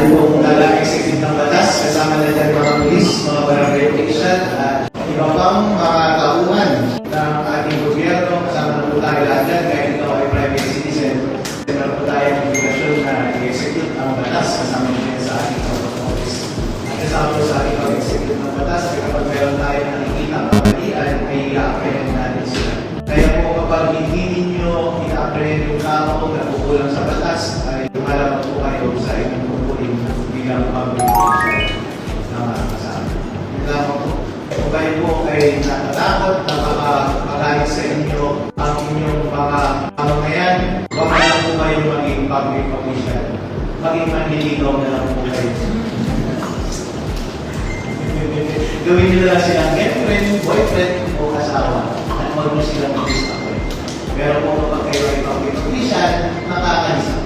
ating pong executive ng batas, kasama na dyan mga police, mga barangay official, at iba pang mga tauhan ng ating gobyerno. Kasama na po tayo lahat dyan, kahit ito ay private citizen. Meron po tayo ng obligasyon na i-execute ang batas, kasama din sa ating office. At kasama po sa ating pag-execute ng batas, kapag meron tayo nakikita kapalian, ay i-apprehend natin sila. Kaya po kapag hindi ninyo i-apprehend yung tao na kukulang sa batas, ay lumalabas po kayo sa inyong kukuling bilang public official na kasama. Lamang po, kung kayo po ay natatakot na makakagalit sa inyo ang inyong mga mamamayan, huwag na lang po kayo maging public official. Maging manliligaw na lang po kayo. Gawin nyo lang silang girlfriend, boyfriend, o asawa at huwag mo silang mag-disappoint. Pero kung kapag kayo ay public official, nakakalis